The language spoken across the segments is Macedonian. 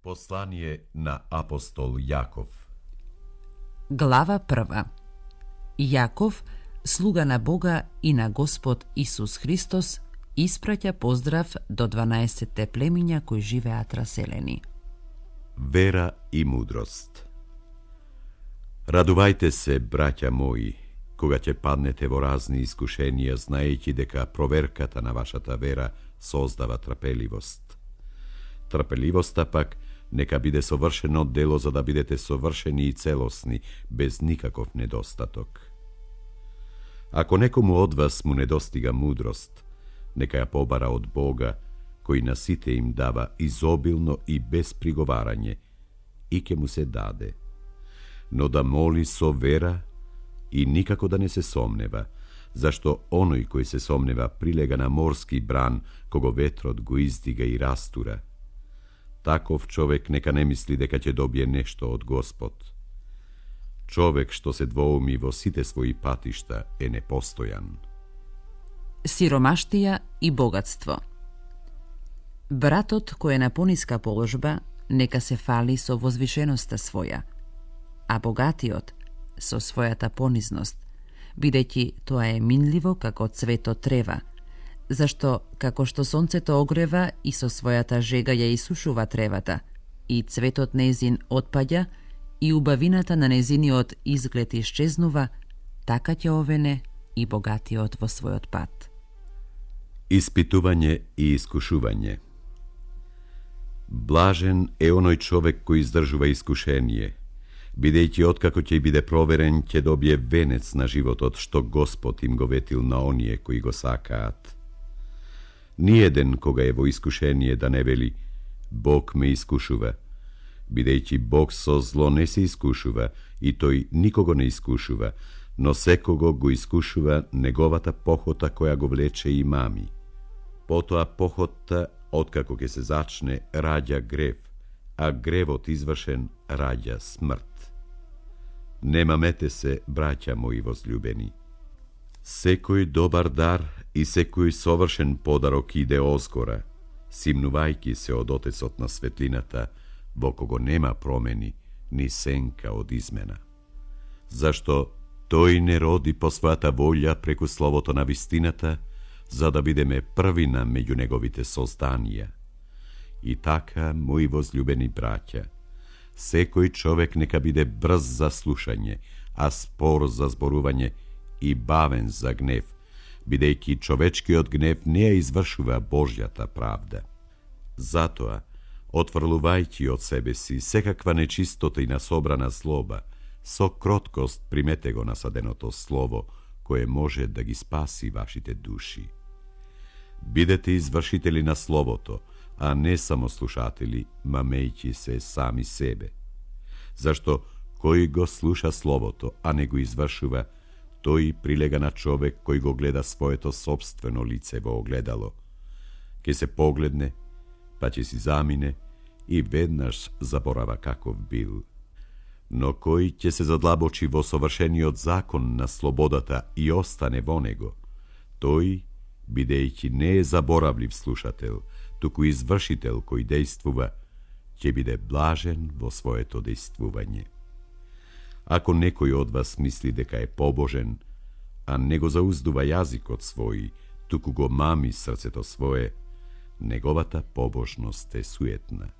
Послание на апостол Јаков. Глава 1. Јаков, слуга на Бога и на Господ Исус Христос, испраќа поздрав до 12 племиња кои живеат раселени. Вера и мудрост. Радувајте се, браќа мои, кога ќе паднете во разни искушенија, знаејќи дека проверката на вашата вера создава трпеливост. Трпеливоста пак нека биде совршено дело за да бидете совршени и целосни, без никаков недостаток. Ако некому од вас му недостига мудрост, нека ја побара од Бога, кој на сите им дава изобилно и без приговарање, и ќе му се даде. Но да моли со вера и никако да не се сомнева, зашто оној кој се сомнева прилега на морски бран, кого ветрот го издига и растура. Таков човек нека не мисли дека ќе добие нешто од Господ. Човек што се двоуми во сите своји патишта е непостојан. Сиромаштија и богатство. Братот кој е на пониска положба, нека се фали со возвишеноста своја, а богатиот со својата понизност, бидејќи тоа е минливо како цветот трева, зашто како што сонцето огрева и со својата жега ја исушува тревата, и цветот нејзин отпаѓа, и убавината на нејзиниот изглед исчезнува, така ќе овене и богатиот во својот пат. Испитување и искушување. Блажен е оној човек кој издржува искушение, бидејќи откако ќе биде проверен, ќе добие венец на животот што Господ им го ветил на оние кои го сакаат. Ниеден кога е во искушение да не вели Бог ме искушува, бидејќи Бог со зло не се искушува и тој никого не искушува, но секого го искушува неговата похота која го влече и мами. Потоа похотта, откако ќе се зачне, раѓа грев, а гревот извршен раѓа смрт. Не мамете се, браќа мои возљубени. Секој добар дар и секој совршен подарок иде озгора, симнувајќи се од Отецот на светлината, во кого нема промени, ни сенка од измена. Зашто тој не роди по својата волја преку словото на вистината, за да бидеме првина меѓу неговите созданија. И така, мои возљубени браќа, секој човек нека биде брз за слушање, а спор за зборување и бавен за гнев, бидејќи човечкиот гнев не ја извршува Божјата правда. Затоа, отфрлувајќи од себе си секаква нечистота и насобрана злоба, со кроткост примете го насаденото слово, кое може да ги спаси вашите души. Бидете извршители на словото, а не само слушатели, мамејќи се сами себе. Зашто кој го слуша словото, а не го извршува, тој прилега на човек кој го гледа своето собствено лице во огледало. Ке се погледне, па ќе си замине и веднаш заборава каков бил. Но кој ќе се задлабочи во совршениот закон на слободата и остане во него, тој, бидејќи не е заборавлив слушател, туку извршител кој дејствува, ќе биде блажен во своето дејствување. Ако некој од вас мисли дека е побожен, а не го зауздува јазикот свој, туку го мами срцето свое, неговата побожност е суетна.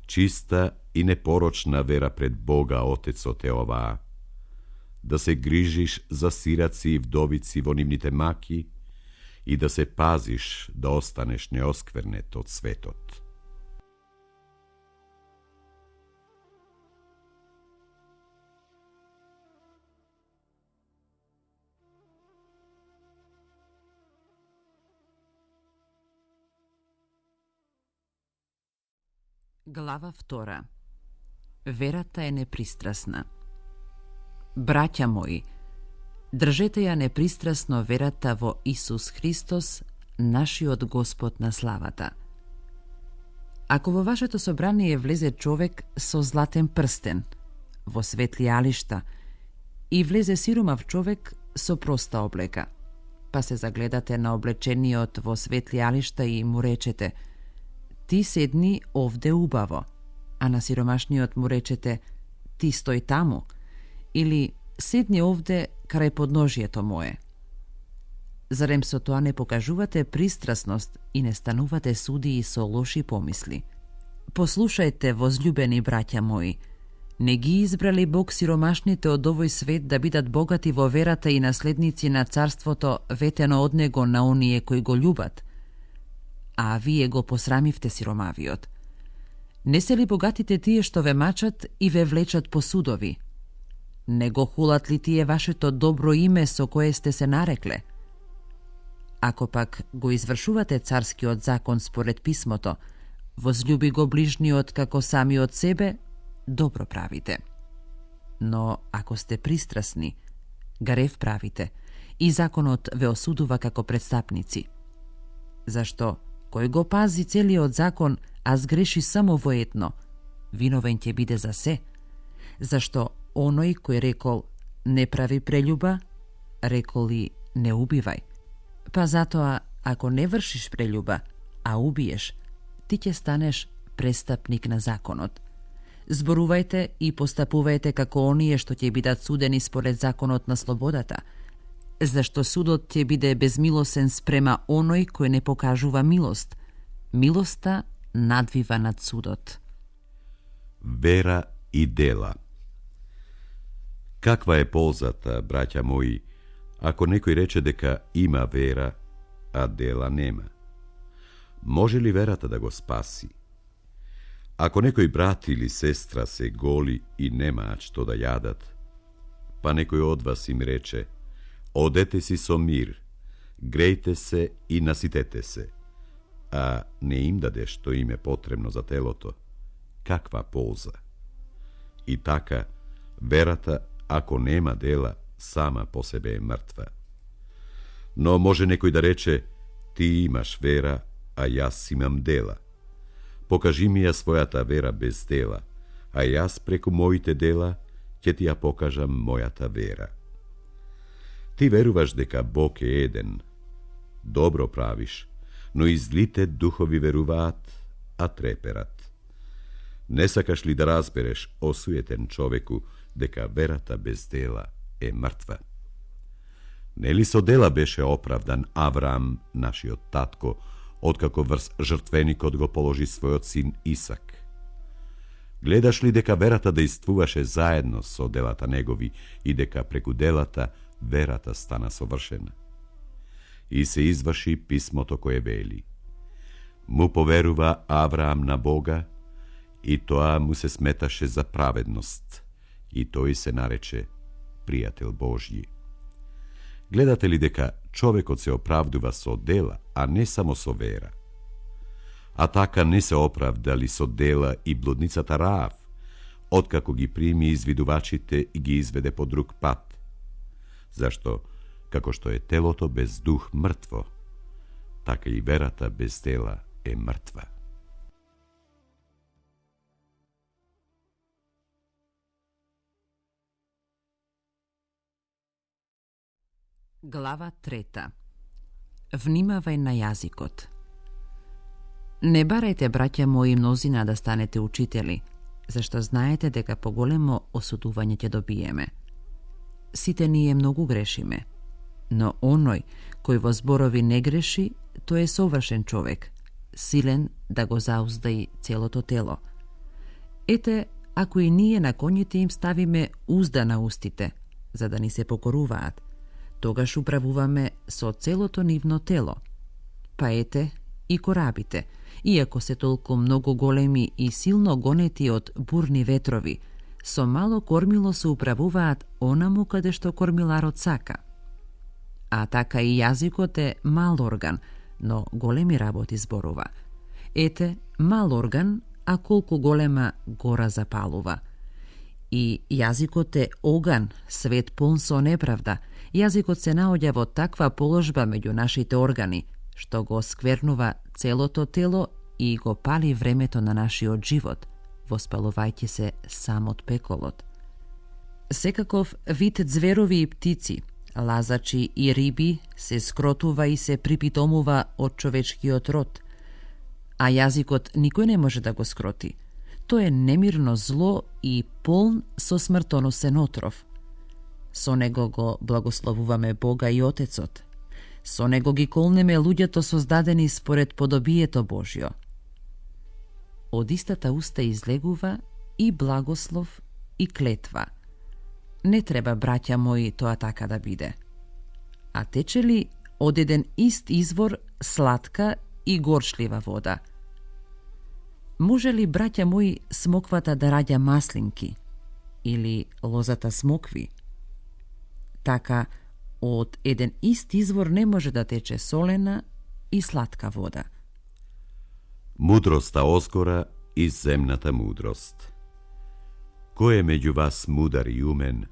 Чиста и непорочна вера пред Бога Отецот е оваа: да се грижиш за сираци и вдовици во нивните маки и да се пазиш да останеш неосквернет од светот. Глава 2. Верата е непристрасна. Браќа мои, држете ја непристрасно верата во Исус Христос, нашиот Господ на славата. Ако во вашето собрание влезе човек со златен прстен, во светли алишта, и влезе сиромав човек со проста облека, па се загледате на облечениот во светли алишта и му речете: ti седни овде убаво, а на сиромашниот му речете ти стој таму, или седни овде крај подножието мое. Зарем со тоа не покажувате пристрасност и не станувате судии со лоши помисли? Послушајте, возлюбени браќа мои, не ги избрали Бог сиромашните од овој свет да бидат богати во верата и наследници на царството ветено од него на оние кои го љубат, а вие го посрамивте сиромавиот. Не се ли богатите тие што ве мачат и ве влечат по судови? Не го хулат ли тие вашето добро име со кое сте се нарекле? Ако пак го извршувате царскиот закон според писмото, возлюби го ближниот како самиот себе, добро правите. Но ако сте пристрасни, гарев правите и законот ве осудува како престапници. Зашто кој го пази целиот закон, а сгреши само во едно, виновен ќе биде за се. Зашто оној кој рекол не прави прељуба, рекол и не убивај. Па затоа, ако не вршиш прељуба, а убиеш, ти ќе станеш престапник на законот. Зборувајте и постапувајте како оние што ќе бидат судени според законот на слободата, зашто судот ќе биде безмилосен спрема оној кој не покажува милост. Милоста надвива над судот. Вера и дела. Каква е ползата, браќа мои, ако некој рече дека има вера, а дела нема? Може ли верата да го спаси? Ако некој брат или сестра се голи и немаат што да јадат, па некој од вас им рече: одете си со мир, грејте се и наситете се, а не им даде што им е потребно за телото, каква полза? И така, верата, ако нема дела, сама по себе е мртва. Но може некој да рече: ти имаш вера, а јас имам дела. Покажи ми ја својата вера без дела, а јас преку моите дела ќе ти ја покажам мојата вера. Ти веруваш дека Бог е еден. Добро правиш, но и злите духови веруваат, а треперат. Не сакаш ли да разбереш, осуетен човеку, дека верата без дела е мртва? Нели со дела беше оправдан Авраам, нашиот татко, откако врз жртвеникот го положи својот син Исак? Гледаш ли дека верата действуваше заедно со делата негови и дека преку делата верата стана совршена? И се изврши писмото кое вели: му поверува Авраам на Бога, и тоа му се сметаше за праведност, и тој се нарече пријател Божји. Гледате ли дека човекот се оправдува со дела, а не само со вера? А така не се оправдали со дела и блудницата Раав, откако ги прими извидувачите и ги изведе по друг пат. Зашто, како што е телото без дух мртво, така и верата без дела е мртва. Глава 3. Внимавај на јазикот. Не барајте, браќа мои, мнозина да станете учители, зашто знаете дека поголемо осудување ќе добиеме. Сите ние многу грешиме, но оној кој во зборови не греши, тој е совршен човек, силен да го зауздаи целото тело. Ете, ако и ние на коњите им ставиме узда на устите, за да ни се покоруваат, тогаш управуваме со целото нивно тело. Па ете, и корабите, иако се толку многу големи и силно гонети од бурни ветрови, со мало кормило се управуваат онаму каде што кормиларот сака. А така и јазикот е мал орган, но големи работи зборува. Ете, мал орган, а колку голема гора запалува. И јазикот е оган, свет пун со неправда. Јазикот се наоѓа во таква положба меѓу нашите органи, што го сквернува целото тело и го пали времето на нашиот живот, воспалувајќи се сам од пеколот. Секаков вид зверови и птици, лазачи и риби се скротува и се припитомува од човечкиот род, a jazikot nikoj ne može da go skroti. To je nemirno zlo i poln so smrtonосен отров. Со него го благословуваме Бога и Отецот. Со него ги колнеме луѓето создадени според подобието Божјо. Од истата уста излегува и благослов и клетва. Не треба, браќа мои, тоа така да биде. А тече ли од еден ист извор сладка и горчлива вода? Може ли, браќа мои, смоквата да раѓа маслинки или лозата смокви? Така, од еден ист извор не може да тече солена и сладка вода. Мудроста озгора и земната мудрост. Кој е меѓу вас мудар и умен,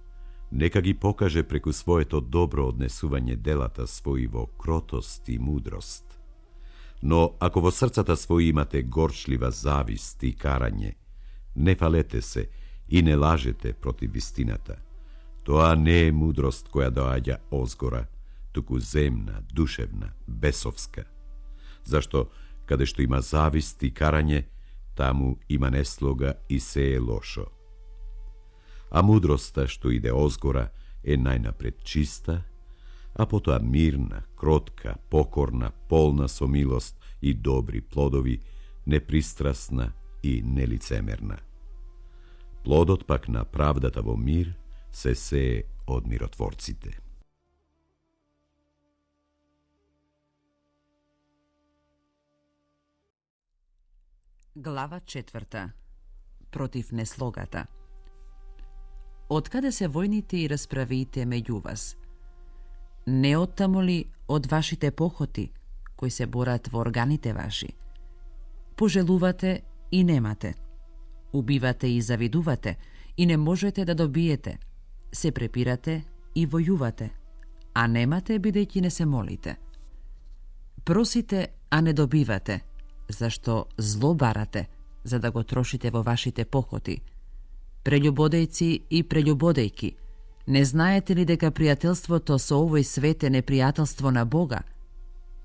нека ги покаже преку своето добро однесување делата своји во кротост и мудрост. Но ако во срцата своји имате горчлива завист и карање, не фалете се и не лажете против вистината. Тоа не е мудрост која доаѓа озгора, туку земна, душевна, бесовска. Зашто, каде што има завист и карање, таму има неслога и се е лошо. А мудроста што иде озгора е најнапред чиста, а потоа мирна, кротка, покорна, полна со милост и добри плодови, непристрасна и нелицемерна. Плодот пак на правдата во мир се сее од миротворците. Глава 4. Против неслогата. Откаде се војните и расправиите меѓу вас? Не оттамо ли од вашите похоти, кои се борат во органите ваши? Пожелувате и немате. Убивате и завидувате и не можете да добиете. Се препирате и војувате, а немате бидејќи не се молите. Просите, а не добивате, зашто зло барате, за да го трошите во вашите похоти. Прељубодејци и прељубодејки, не знаете ли дека пријателството со овој свет е непријателство на Бога?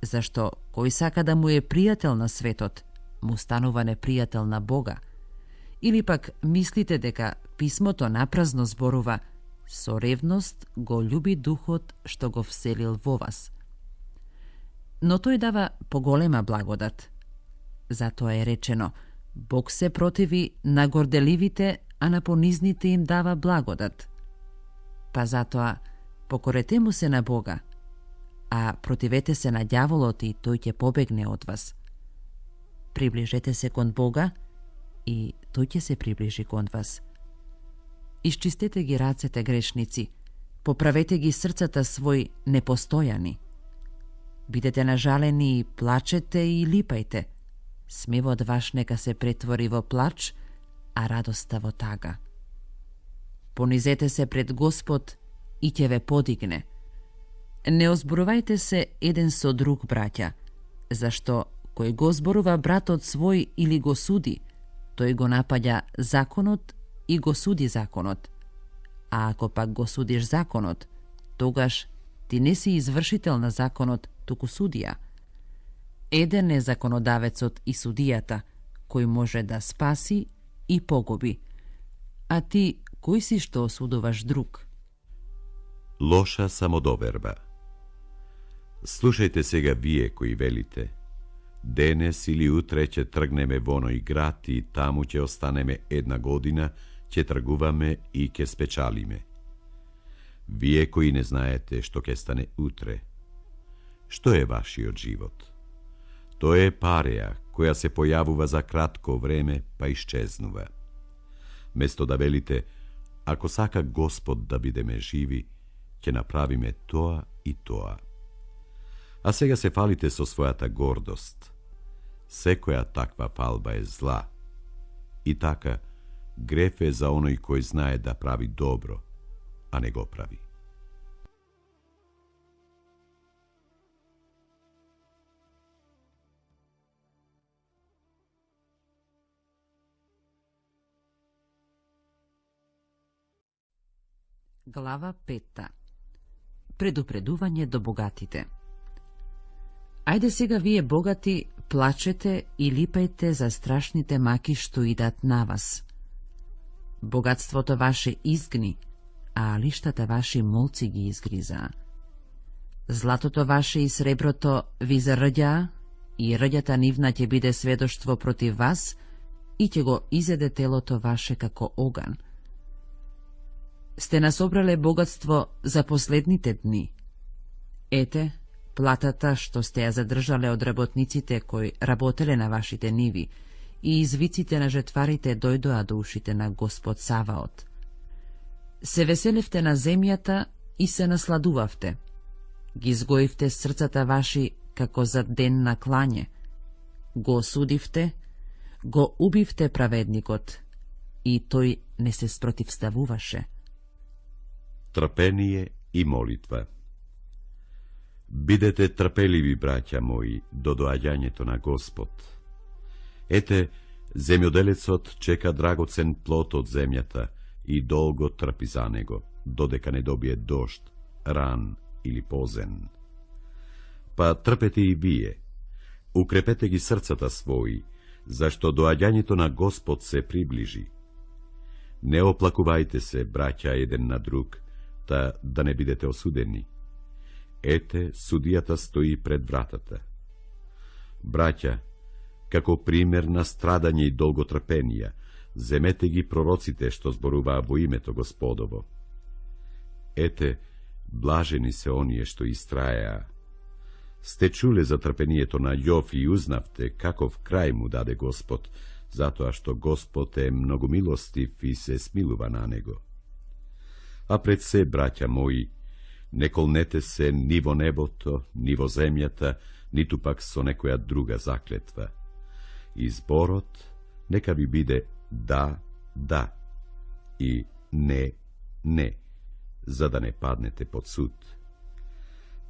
Зашто кој сака да му е пријател на светот, му станува непријател на Бога. Или пак мислите дека писмото напразно зборува: со ревност го љуби духот што го вселил во вас. Но тој дава поголема благодат. Затоа е речено: Бог се противи на горделивите, а на понизните им дава благодат. Па затоа покорете му се на Бога, а противете се на ѓаволот и тој ќе побегне од вас. Приближете се кон Бога и тој ќе се приближи кон вас. Исчистете ги рацете грешници, поправете ги срцата свој непостојани. Бидете нажалени и плачете и липајте. Смевот ваш нека се претвори во плач, а радоста во тага. Понизете се пред Господ и ќе ве подигне. Не озборувајте се еден со друг, браќа, зашто кој го зборува братот свој или го суди, тој го напаѓа законот и го суди законот. А ако пак го судиш законот, тогаш ти не си извршител на законот, туку судија. Еден е законодавецот и судијата, кој може да спаси и погуби. А ти, кој си што осудуваш друг? Лоша самодоверба. Слушајте сега вие кои велите: денес или утре ќе тргнеме во оној град и таму ќе останеме една година, ќе тргуваме и ќе спечалиме. Вие кои не знаете што ќе стане утре, што е вашиот живот? Тоа е пареја која се појавува за кратко време па исчезнува. Место да велите: ако сака Господ да бидеме живи, ќе направиме тоа и тоа. А сега се фалите со својата гордост. Секоја таква фалба е зла. И така, греф е за оној кој знае да прави добро, а не го прави. Глава 5. Предупредување до богатите. Ајде сега вие богати, плачете и липајте за страшните маки што идат на вас. Богатството ваше изгни, а лиштата ваши молци ги изгризаа. Златото ваше и среброто ви заръѓаа, и ръѓата нивна ќе биде сведоштво против вас, и ќе го изеде телото ваше како оган. Сте насобрале богатство за последните дни. Ете, платата што сте ја задржале од работниците кои работеле на вашите ниви, и извиците на жетварите дојдоа до ушите на Господ Саваот. Се веселевте на земјата и се насладувавте. Ги изгоивте срцата ваши како за ден на клање. Го осудивте, го убивте праведникот, и тој не се спротивставуваше. Трпение и молитва. Бидете трпеливи, браќа мои, до доаѓањето на Господ. Ете, земјоделецот чека драгоцен плод од земјата и долго трпи за него, додека не добие дожд, ран или позен. Па трпете и вие, укрепете ги срцата своји, зашто доаѓањето на Господ се приближи. Не оплакувајте се, браќа, еден на друг, та да не бидете осудени. Ете, судијата стои пред вратата. Браќа, како пример на страдање и долготрпенија, земете ги пророците што зборуваа во името Господово. Ете, блажени се оние што истраеа. Сте чуле за трпението на Јов и узнавте каков крај му даде Господ, затоа што Господ е многу милостив и се смилува на него. А пред се, браќа мои, не колнете се ни во небото, ни во земјата, ниту пак со некоја друга заклетва. И зборот нека ви биде да, да, и не, не, за да не паднете под суд.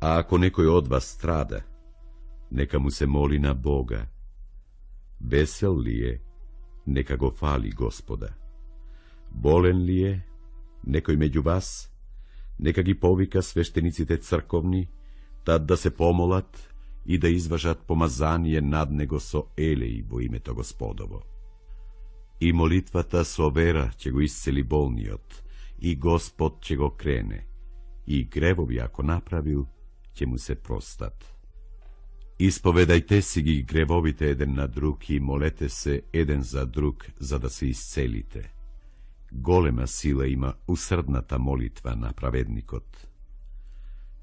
А ако некој од вас страда, нека му се моли на Бога. Весел ли е, нека го фали Господа. Болен ли е некој меѓу вас, нека ги повика свештениците црковни, тад да се помолат и да изважат помазание над него со елеи во името Господово. И молитвата со вера ќе го исцели болниот, и Господ ќе го крене, и гревови ако направил, ќе му се простат. Исповедајте си ги гревовите еден на друг и молете се еден за друг, за да се исцелите. Голема сила има усрдната молитва на праведникот.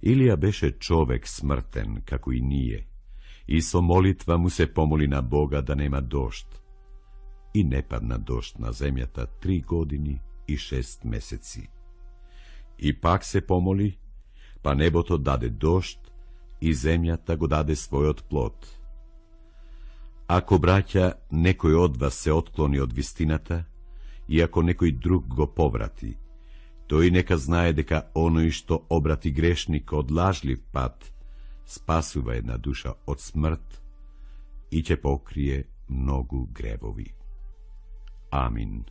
Илија беше човек смртен, како и ние, и со молитва му се помоли на Бога да нема дожд. И не падна дожд на земјата 3 години и 6 месеци. И пак се помоли, па небото даде дожд и земјата го даде својот плод. Ако, браќа, некој од вас се отклони од вистината, и ако некој друг го поврати, тој нека знае дека оној што обрати грешник од лажлив пат, спасува една душа од смрт и ќе покрие многу гревови. Амин.